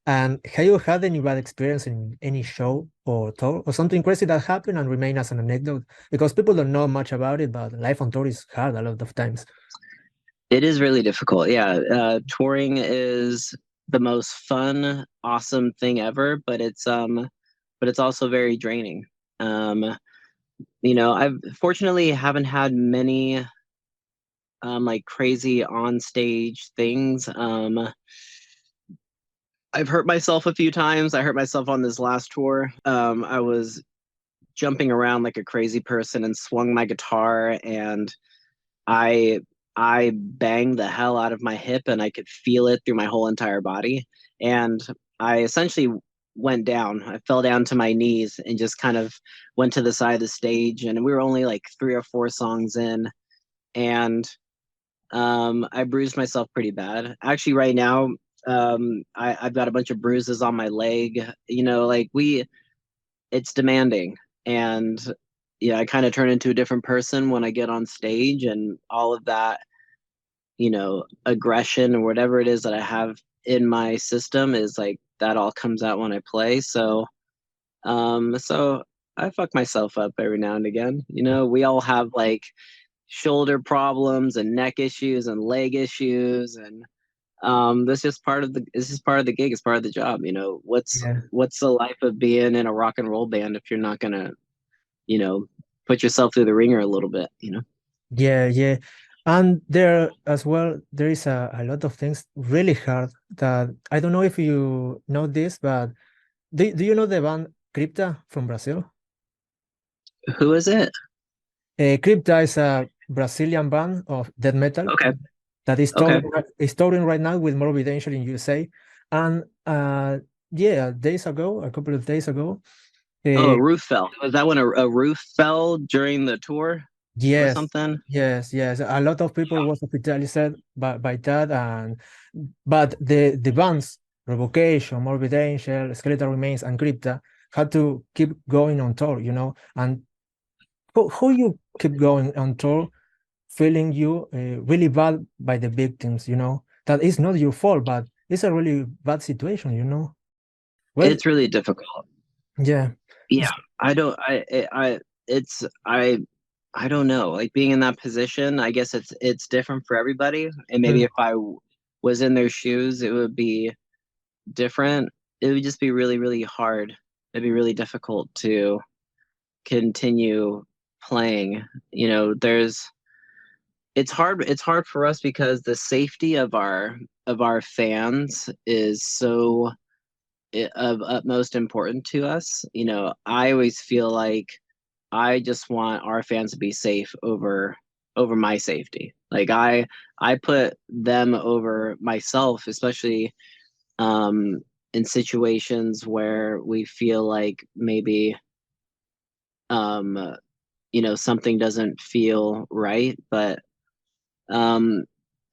And have you had any bad experience in any show or tour or something crazy that happened and remain as an anecdote? Because people don't know much about it, but life on tour is hard a lot of times. It is really difficult. Yeah, touring is the most fun, awesome thing ever, but it's also very draining. Um, I've fortunately haven't had many like crazy on stage things. I've hurt myself a few times. I hurt myself on this last tour. I was jumping around like a crazy person and swung my guitar, and I I banged the hell out of my hip, and I could feel it through my whole entire body. And I essentially went down. I fell down to my knees and just kind of went to the side of the stage. And we were only like 3 or 4 songs in, and I bruised myself pretty bad. Actually, right now, I've got a bunch of bruises on my leg. It's demanding, and yeah, I kind of turn into a different person when I get on stage, and all of that, aggression or whatever it is that I have in my system is like that all comes out when I play. So I fuck myself up every now and again. We all have like shoulder problems and neck issues and leg issues, and this is part of the gig, it's part of the job. Yeah. What's the life of being in a rock and roll band if you're not gonna, you know, put yourself through the ringer a little bit? Yeah, yeah. And there as well, there is a lot of things really hard that I don't know if you know this, but do you know the band Crypta from Brazil? Who is it? Crypta is a Brazilian band of death metal Okay. that Okay. is touring right now with more potential in USA. And yeah, days ago, a couple of days ago, Oh, uh, a roof fell. Was that when a roof fell during the tour or yes, something? yes. A lot of people was hospitalized by that, and but the bands Revocation, Morbid Angel, Skeletal Remains, and Crypta had to keep going on tour, and who you keep going on tour, feeling you really bad by the victims, that is not your fault, but it's a really bad situation. Well, It's really difficult. yeah, Yeah, I don't. It's I don't know. Like being in that position, I guess it's different for everybody. And maybe mm, if was in their shoes, it would be different. It would just be really, really hard. It'd be really difficult to continue playing. There's it's hard for us because the safety of our fans is so of utmost importance to us. I always feel like I just want our fans to be safe over my safety. Like I put them over myself, especially um in situations where we feel like maybe um something doesn't feel right, but um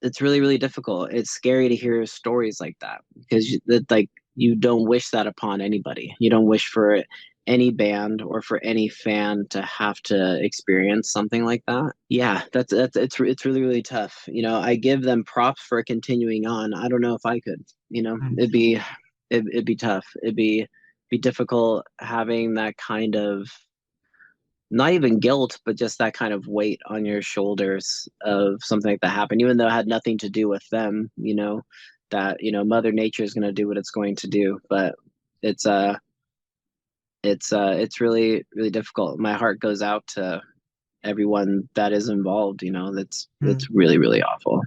it's really, really difficult. It's scary to hear stories like that because like you don't wish that upon anybody. You don't wish for any band or for any fan to have to experience something like that. Yeah, that's it's really, really tough. I give them props for continuing on. I don't know if I could. mm, It'd be tough. Be difficult having that kind of, not even guilt, but just that kind of weight on your shoulders of something like that happened, even though it had nothing to do with them, that, Mother Nature is going to do what it's going to do. But it's, it's really, really difficult. My heart goes out to everyone that is involved, mm. it's really, really awful.